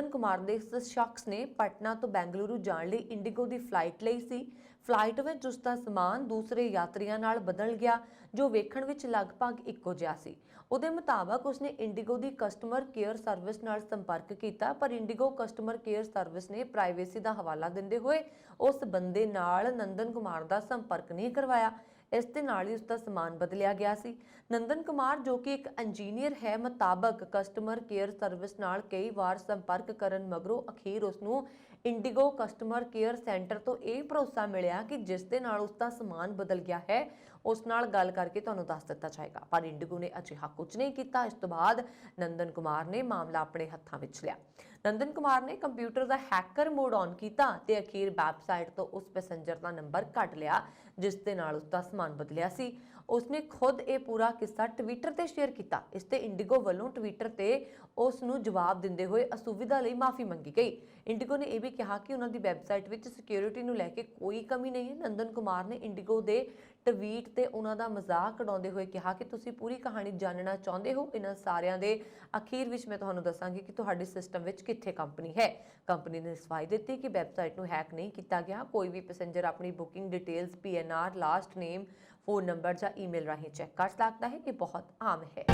ਕੁਮਾਰ ਦੇ ਇਸ ਸ਼ਖਸ ਨੇ ਪਟਨਾ ਤੋਂ ਬੈਂਗਲੁਰੂ ਜਾਣ ਲਈ ਇੰਡੀਗੋ ਦੀ ਫਲਾਈਟ ਲਈ ਸੀ। ਫਲਾਈਟ ਵਿੱਚ ਉਸ ਦਾ ਸਮਾਨ ਦੂਸਰੇ ਯਾਤਰੀਆਂ ਨਾਲ ਬਦਲ ਗਿਆ ਜੋ ਵੇਖਣ ਵਿੱਚ ਲਗਭਗ ਇੱਕੋ ਜਿਹਾ ਸੀ। ਉਹਦੇ ਮੁਤਾਬਕ ਉਸਨੇ ਇੰਡੀਗੋ ਦੀ ਕਸਟਮਰ ਕੇਅਰ ਸਰਵਿਸ ਨਾਲ ਸੰਪਰਕ ਕੀਤਾ, ਪਰ ਇੰਡੀਗੋ ਕਸਟਮਰ ਕੇਅਰ ਸਰਵਿਸ ਨੇ ਪ੍ਰਾਈਵੇਸੀ ਦਾ ਹਵਾਲਾ ਦਿੰਦੇ ਹੋਏ ਉਸ ਬੰਦੇ ਨਾਲ ਨੰਦਨ ਕੁਮਾਰ ਦਾ ਸੰਪਰਕ ਨਹੀਂ ਕਰਵਾਇਆ। ਇਸ ਦੇ ਨਾਲ ਹੀ ਉਸ ਦਾ ਸਮਾਨ ਬਦਲਿਆ ਗਿਆ ਸੀ। ਨੰਦਨ ਕੁਮਾਰ ਜੋ ਕਿ ਇੱਕ ਇੰਜੀਨੀਅਰ ਹੈ, ਮੁਤਾਬਕ ਕਸਟਮਰ ਕੇਅਰ ਸਰਵਿਸ ਨਾਲ ਕਈ ਵਾਰ ਸੰਪਰਕ ਕਰਨ ਮਗਰੋਂ ਅਖੀਰ ਉਸ ਨੂੰ ਇੰਡੀਗੋ ਕਸਟਮਰ ਕੇਅਰ ਸੈਂਟਰ ਤੋਂ ਇਹ ਭਰੋਸਾ ਮਿਲਿਆ ਕਿ ਜਿਸ ਦੇ ਨਾਲ ਉਸ ਦਾ ਸਮਾਨ ਬਦਲ ਗਿਆ ਹੈ ਉਸ ਨਾਲ ਗੱਲ ਕਰਕੇ ਤੁਹਾਨੂੰ ਦੱਸ ਦਿੱਤਾ ਜਾਏਗਾ। ਪਰ ਇੰਡੀਗੋ ਨੇ ਅਜਿਹਾ ਕੁਝ ਨਹੀਂ ਕੀਤਾ। ਇਸ ਤੋਂ ਬਾਅਦ ਨੰਦਨ ਕੁਮਾਰ ਨੇ ਮਾਮਲਾ ਆਪਣੇ ਹੱਥਾਂ ਵਿੱਚ ਲਿਆ। ਨੰਦਨ ਕੁਮਾਰ ਨੇ computer the hacker mode on ਕੀਤਾ ਤੇ ਅਖੀਰ ਵੈਬਸਾਈਟ ਤੋਂ ਉਸ ਪੈਸੇਂਜਰ ਦਾ ਨੰਬਰ ਕੱਢ ਲਿਆ ਜਿਸ ਦੇ ਨਾਲ ਉਸ ਦਾ ਸਮਾਨ ਬਦਲਿਆ ਸੀ। ਉਸਨੇ ਖੁਦ ਇਹ ਪੂਰਾ ਕਿੱਸਾ ਟਵਿੱਟਰ ਤੇ ਸ਼ੇਅਰ ਕੀਤਾ। ਇਸ ਤੇ ਇੰਡੀਗੋ ਵੱਲੋਂ ਟਵਿੱਟਰ ਤੇ ਉਸ ਨੂੰ ਜਵਾਬ ਦਿੰਦੇ ਹੋਏ ਅਸੁਵਿਧਾ ਲਈ ਮਾਫੀ ਮੰਗੀ ਗਈ। ਇੰਡੀਗੋ ਨੇ ਇਹ ਵੀ ਕਿਹਾ ਕਿ ਉਹਨਾਂ ਦੀ ਵੈਬਸਾਈਟ ਵਿੱਚ ਸਿਕਿਉਰਿਟੀ ਨੂੰ ਲੈ ਕੇ ਕੋਈ ਕਮੀ ਨਹੀਂ ਹੈ। ਨੰਦਨ ਕੁਮਾਰ ਨੇ ਇੰਡੀਗੋ ਦੇ ਟਵੀਟ ਤੇ ਉਹਨਾਂ ਦਾ ਮਜ਼ਾਕ ਉਡਾਉਂਦੇ ਹੋਏ ਕਿਹਾ ਕਿ ਤੁਸੀਂ ਪੂਰੀ ਕਹਾਣੀ ਜਾਣਨਾ ਚਾਹੁੰਦੇ ਹੋ। ਇਹਨਾਂ ਸਾਰਿਆਂ ਦੇ ਅਖੀਰ ਵਿੱਚ ਮੈਂ ਤੁਹਾਨੂੰ ਦੱਸਾਂਗੀ ਕਿ ਤੁਹਾਡੇ ਸਿਸਟਮ ਵਿੱਚ ਕਿੱਥੇ ਕੰਪਨੀ ਹੈ। ਕੰਪਨੀ ਨੇ ਸਫਾਈ ਦਿੱਤੀ ਕਿ ਵੈਬਸਾਈਟ ਨੂੰ ਹੈਕ ਨਹੀਂ ਕੀਤਾ ਗਿਆ। ਕੋਈ ਵੀ ਪੈਸੇਂਜਰ ਆਪਣੀ ਬੁਕਿੰਗ ਡਿਟੇਲਸ, PNR, ਲਾਸਟ ਨੇਮ, ਫੋਨ ਨੰਬਰ ਜਾਂ ਈਮੇਲ ਰਾਹੀਂ ਚੈੱਕ ਕਰ ਸਕਦਾ ਹੈ। ਇਹ ਬਹੁਤ ਆਮ ਹੈ।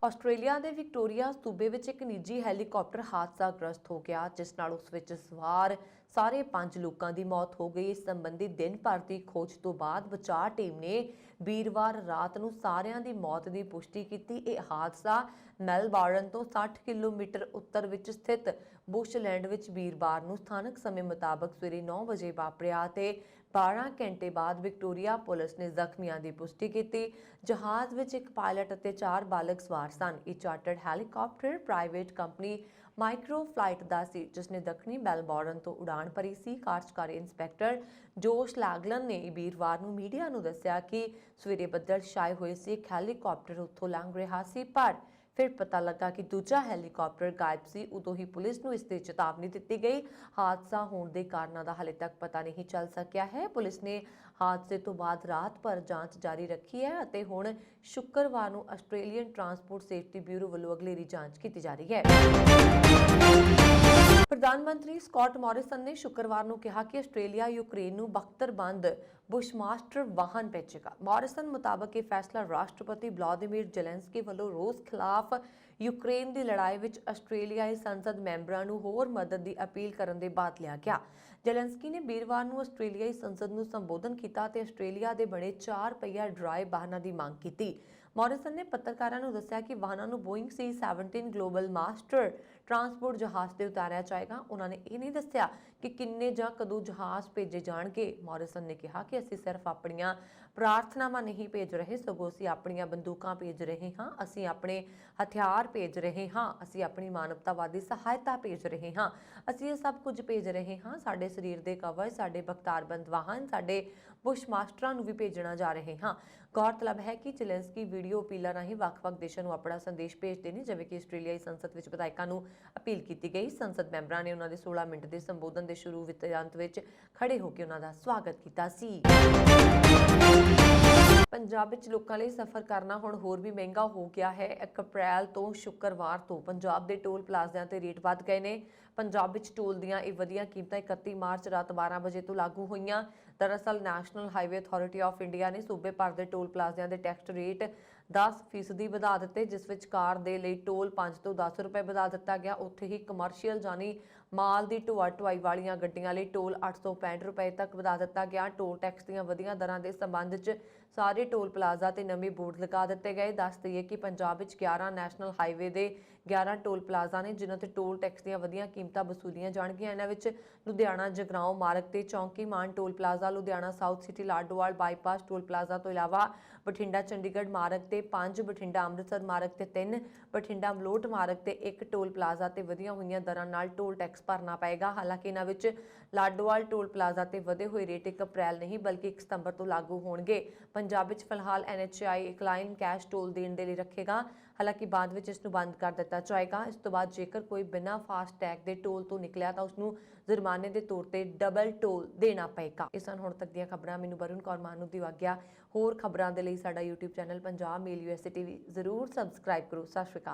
ਆਸਟ੍ਰੇਲੀਆ ਦੇ ਵਿਕਟੋਰੀਆ ਸੂਬੇ ਵਿੱਚ ਇੱਕ ਨਿੱਜੀ ਹੈਲੀਕਾਪਟਰ ਹਾਦਸਾਗ੍ਰਸਤ ਹੋ ਗਿਆ ਜਿਸ ਨਾਲ ਉਸ ਵਿੱਚ ਸਵਾਰ ਸਾਰੇ 5 ਲੋਕਾਂ ਦੀ ਮੌਤ ਹੋ ਗਈ। ਇਸ ਸੰਬੰਧੀ ਦਿਨ ਭਰ ਦੀ ਖੋਜ ਤੋਂ ਬਾਅਦ ਬਚਾਅ ਟੀਮ ਨੇ ਵੀਰਵਾਰ ਰਾਤ ਨੂੰ ਸਾਰਿਆਂ ਦੀ ਮੌਤ ਦੀ ਪੁਸ਼ਟੀ ਕੀਤੀ। ਇਹ ਹਾਦਸਾ ਮੈਲਬੌਰਨ ਤੋਂ 60 ਕਿਲੋਮੀਟਰ ਉੱਤਰ ਵਿੱਚ ਸਥਿਤ ਬੁਸ਼ਲੈਂਡ ਵਿੱਚ ਵੀਰਵਾਰ ਨੂੰ ਸਥਾਨਕ ਸਮੇਂ ਮੁਤਾਬਕ ਸਵੇਰੇ 9 ਵਜੇ ਵਾਪਰਿਆ ਤੇ 12 ਘੰਟੇ ਬਾਅਦ ਵਿਕਟੋਰੀਆ ਪੁਲਿਸ ਨੇ ਜ਼ਖਮੀਆਂ ਦੀ ਪੁਸ਼ਟੀ ਕੀਤੀ। ਜਹਾਜ਼ ਵਿੱਚ ਇੱਕ ਪਾਇਲਟ ਅਤੇ 4 ਬਾਲਗ ਸਵਾਰ ਸਨ। ਇਹ chartered helicopter private company micro flight ਦਾ ਸੀ ਜਿਸ ਨੇ ਦੱਖਣੀ ਮੈਲਬੌਰਨ ਤੋਂ ਉਡਾਣ ਭਰੀ ਸੀ। ਕਾਰਜਕਾਰੀ ਇੰਸਪੈਕਟਰ ਜੋਸ਼ ਲੈਗਲਨ ਨੇ ਵੀਰਵਾਰ ਨੂੰ ਮੀਡੀਆ ਨੂੰ ਦੱਸਿਆ ਕਿ ਸਵੇਰੇ ਬੱਦਲ ਛਾਏ ਹੋਏ ਸੀ। ਇੱਕ ਹੈਲੀਕਾਪਟਰ ਉੱਥੋਂ ਲੰਘ ਰਿਹਾ ਸੀ ਪਰ ਫਿਰ ਪਤਾ ਲੱਗਾ ਕਿ ਦੂਜਾ ਹੈਲੀਕਾਪਟਰ ਗਾਇਬ ਸੀ। ਉਦੋਂ ਹੀ ਪੁਲਿਸ ਨੂੰ ਇਸ ਦੀ ਚੇਤਾਵਨੀ ਦਿੱਤੀ ਗਈ। ਹਾਦਸਾ ਹੋਣ ਦੇ ਕਾਰਨਾਂ ਦਾ ਹਾਲੇ ਤੱਕ ਪਤਾ ਨਹੀਂ ਚੱਲ ਸਕਿਆ ਹੈ। ਪੁਲਿਸ ਨੇ ਹਾਦਸੇ ਤੋਂ ਬਾਅਦ ਰਾਤ ਭਰ ਜਾਂਚ ਜਾਰੀ ਰੱਖੀ ਹੈ ਅਤੇ ਹੁਣ ਸ਼ੁੱਕਰਵਾਰ ਨੂੰ ਆਸਟ੍ਰੇਲੀਅਨ ਟਰਾਂਸਪੋਰਟ ਸੇਫਟੀ ਬਿਊਰੋ ਵੱਲੋਂ ਅਗਲੇਰੀ ਜਾਂਚ ਕੀਤੀ ਜਾ ਰਹੀ ਹੈ। ਪ੍ਰਧਾਨ ਮੰਤਰੀ ਸਕਾਟ ਮੋਰਿਸਨ ਨੇ ਸ਼ੁੱਕਰਵਾਰ ਨੂੰ ਕਿਹਾ ਕਿ ਆਸਟ੍ਰੇਲੀਆ ਯੂਕਰੇਨ ਨੂੰ ਬਖਤਰਬੰਦ ਬੁਸ਼ਮਾਸਟਰ ਵਾਹਨ ਭੇਜੇਗਾ। ਮੋਰਿਸਨ ਮੁਤਾਬਕ ਇਹ ਫੈਸਲਾ ਰਾਸ਼ਟਰਪਤੀ ਵਲਾਦੀਮੀਰ ਜ਼ੈਲੈਂਸਕੀ ਵੱਲੋਂ ਰੂਸ ਖਿਲਾਫ ਯੂਕਰੇਨ ਦੀ ਲੜਾਈ ਵਿੱਚ ਆਸਟ੍ਰੇਲੀਆਈ ਸੰਸਦ ਮੈਂਬਰਾਂ ਨੂੰ ਹੋਰ ਮਦਦ ਦੀ ਅਪੀਲ ਕਰਨ ਦੇ ਬਾਅਦ ਲਿਆ ਗਿਆ। ਜ਼ੈਲੈਂਸਕੀ ਨੇ ਵੀਰਵਾਰ ਨੂੰ ਆਸਟ੍ਰੇਲੀਆਈ ਸੰਸਦ ਨੂੰ ਸੰਬੋਧਨ ਕੀਤਾ ਤੇ ਆਸਟ੍ਰੇਲੀਆ ਦੇ ਬਣੇ 4 ਪਹੀਆ ਡਰਾਈਵ ਵਾਹਨਾਂ ਦੀ ਮੰਗ ਕੀਤੀ। ਮੋਰਿਸਨ ਨੇ ਪੱਤਰਕਾਰਾਂ ਨੂੰ ਦੱਸਿਆ ਕਿ ਵਾਹਨਾਂ ਨੂੰ Boeing C-17 global master transport ਜਹਾਜ਼ ਤੇ ਉਤਾਰਿਆ ਜਾਏਗਾ। ਉਹਨਾਂ ਨੇ ਇਹ ਨਹੀਂ ਦੱਸਿਆ ਕਿ ਕਿੰਨੇ ਜਾਂ ਕਦੋਂ ਜਹਾਜ਼ ਭੇਜੇ ਜਾਣਗੇ। ਮੋਰਿਸਨ ਨੇ ਕਿਹਾ ਕਿ ਅਸੀਂ ਸਿਰਫ ਆਪਣੀਆਂ ਪ੍ਰਾਰਥਨਾਵਾਂ ਨਹੀਂ ਭੇਜ ਰਹੇ ਸਗੋਂ ਅਸੀਂ ਆਪਣੀਆਂ ਬੰਦੂਕਾਂ ਭੇਜ ਰਹੇ ਹਾਂ, ਅਸੀਂ ਆਪਣੇ ਹਥਿਆਰ ਭੇਜ ਰਹੇ ਹਾਂ, ਅਸੀਂ ਆਪਣੀ ਮਾਨਵਤਾਵਾਦੀ ਸਹਾਇਤਾ ਭੇਜ ਰਹੇ ਹਾਂ, ਅਸੀਂ ਇਹ ਸਭ ਕੁਝ ਭੇਜ ਰਹੇ ਹਾਂ। ਸਾਡੇ ਸਰੀਰ ਦੇ ਕਵਚ, ਸਾਡੇ ਬਖਤਾਰਬੰਦ ਵਾਹਨ, ਸਾਡੇ ਬੁਸ਼ਮਾਸਟਰਾਂ ਨੂੰ ਵੀ ਭੇਜਣਾ ਜਾ ਰਹੇ ਹਾਂ। ਗੌਰਤਲਬ ਹੈ ਕਿ ਜ਼ੈਲੈਂਸਕੀ ਵੀਡੀਓ ਅਪੀਲਾਂ ਰਾਹੀਂ ਵੱਖ-ਵੱਖ ਦੇਸ਼ਾਂ ਨੂੰ ਆਪਣਾ ਸੰਦੇਸ਼ ਭੇਜਦੇ ਨੇ ਜਿਵੇਂ ਕਿ ਆਸਟ੍ਰੇਲੀਆਈ ਸੰਸਦ ਵਿੱਚ ਵਿਧਾਇਕਾਂ ਨੂੰ ਅਪੀਲ ਕੀਤੀ ਗਈ। ਸੰਸਦ ਮੈਂਬਰਾਂ ਨੇ ਉਹਨਾਂ ਦੇ 16 ਮਿੰਟ ਦੇ ਸੰਬੋਧਨ ਦੇ ਸ਼ੁਰੂ ਵਿੱਚ ਅੰਤ ਵਿੱਚ ਖੜੇ ਹੋ ਕੇ ਉਹਨਾਂ ਦਾ ਸਵਾਗਤ ਕੀਤਾ ਸੀ। ਪੰਜਾਬ ਵਿੱਚ ਲੋਕਾਂ ਲਈ ਸਫ਼ਰ ਕਰਨਾ ਹੁਣ ਹੋਰ ਵੀ ਮਹਿੰਗਾ ਹੋ ਗਿਆ ਹੈ। 1 ਅਪ੍ਰੈਲ ਤੋਂ ਸ਼ੁੱਕਰਵਾਰ ਤੋਂ ਪੰਜਾਬ ਦੇ ਟੋਲ ਪਲਾਜ਼ਿਆਂ ਤੇ ਰੇਟ ਵੱਧ ਗਏ ਨੇ। ਪੰਜਾਬ ਵਿੱਚ ਟੋਲ ਦੀਆਂ ਇਹ ਵਧੀਆਂ ਕੀਮਤਾਂ 31 ਮਾਰਚ ਰਾਤ 12 ਵਜੇ ਤੋਂ ਲਾਗੂ ਹੋਈਆਂ। ਦਰਅਸਲ national highway authority of India ਨੇ ਸੂਬੇ ਭਰ ਦੇ ਟੋਲ ਪਲਾਜ਼ਿਆਂ ਦੇ ਟੈਕਸ ਰੇਟ 10% ਵਧਾ ਦਿੱਤੇ ਜਿਸ ਵਿੱਚ ਕਾਰ ਦੇ ਲਈ ਟੋਲ 5 ਤੋਂ 10 ਰੁਪਏ ਵਧਾ ਦਿੱਤਾ ਗਿਆ। ਉੱਥੇ ਹੀ ਕਮਰਸ਼ੀਅਲ ਜਾਨੀ ਮਾਲ ਦੀ ਢੁਆਈ ਵਾਲੀਆਂ ਗੱਡੀਆਂ ਲਈ ਟੋਲ 865 ਰੁਪਏ ਤੱਕ ਵਧਾ ਦਿੱਤਾ ਗਿਆ। ਟੋਲ ਟੈਕਸ ਦੀਆਂ ਵਧੀਆਂ ਦਰਾਂ ਦੇ ਸੰਬੰਧ 'ਚ ਸਾਰੇ ਟੋਲ ਪਲਾਜ਼ਾ ਤੇ ਨਵੇਂ ਬੋਰਡ ਲਗਾ ਦਿੱਤੇ ਗਏ। ਦੱਸ ਦਈਏ ਕਿ ਪੰਜਾਬ ਵਿੱਚ 11 ਨੈਸ਼ਨਲ ਹਾਈਵੇ ਦੇ 11 ਟੋਲ ਪਲਾਜ਼ਾ ਨੇ ਜਿਨ੍ਹਾਂ ਤੇ ਟੋਲ ਟੈਕਸ ਦੀਆਂ ਵਧੀਆਂ ਕੀਮਤਾਂ ਵਸੂਲੀਆਂ ਜਾਣਗੀਆਂ। ਇਹਨਾਂ ਵਿੱਚ ਲੁਧਿਆਣਾ ਜਗਰਾਓਂ ਮਾਰਗ ਤੇ Chowki Mann toll plaza, Ludhiana south city Ladowal bypass toll plaza ਤੋਂ ਇਲਾਵਾ ਬਠਿੰਡਾ ਚੰਡੀਗੜ੍ਹ ਮਾਰਗ ਤੇ 5, ਬਠਿੰਡਾ ਅੰਮ੍ਰਿਤਸਰ ਮਾਰਗ ਤੇ 3, ਬਠਿੰਡਾ ਮਲੋਟ ਮਾਰਗ ਤੇ 1 ਟੋਲ ਪਲਾਜ਼ਾ ਤੇ ਵਧੀਆਂ ਹੋਈਆਂ ਦਰਾਂ ਨਾਲ ਟੋਲ ਟੈਕਸ ਭਰਨਾ ਪਏਗਾ। ਹਾਲਾਂਕਿ ਇਹਨਾਂ ਵਿੱਚ ਲਾਡੋਵਾਲ ਟੋਲ ਪਲਾਜ਼ਾ ਤੇ ਵਧੇ ਹੋਏ ਰੇਟ 1 ਅਪ੍ਰੈਲ ਨਹੀਂ ਬਲਕਿ 1 ਸਤੰਬਰ ਤੋਂ ਲਾਗੂ ਹੋਣਗੇ। ਪੰਜਾਬ ਵਿੱਚ ਫਿਲਹਾਲ NHAI ਇਕਲਾਈਨ ਕੈਸ਼ ਟੋਲ ਦੇਣ ਦੇ ਲਈ ਰੱਖੇਗਾ। ਹਾਲਾਂਕਿ ਬਾਅਦ ਵਿੱਚ ਇਸ ਨੂੰ ਬੰਦ ਕਰ ਦਿੱਤਾ ਜਾਏਗਾ। ਇਸ ਤੋਂ ਬਾਅਦ ਜੇਕਰ ਕੋਈ ਬਿਨਾਂ ਫਾਸਟ ਟੈਗ ਦੇ ਟੋਲ ਤੋਂ ਨਿਕਲਿਆ ਤਾਂ ਉਸ ਨੂੰ ਜੁਰਮਾਨੇ ਦੇ ਤੌਰ ਤੇ ਡਬਲ ਟੋਲ ਦੇਣਾ ਪਏਗਾ। ਇਸ ਹਨ ਹੁਣ ਤੱਕ ਦੀਆਂ ਖਬਰਾਂ। ਮੈਨੂੰ ਵਰੁਣ ਕੌਰ ਮਾਨੂ ਦੀ ਆਗਿਆ। ਹੋਰ ਖਬਰਾਂ ਦੇ ਲਈ ਸਾਡਾ YouTube ਚੈਨਲ ਪੰਜਾਬ ਮੇਲ USA TV ਜ਼ਰੂਰ ਸਬਸਕ੍ਰਾਈਬ ਕਰੋ। ਸਤਿ ਸ਼੍ਰੀ ਅਕਾਲ।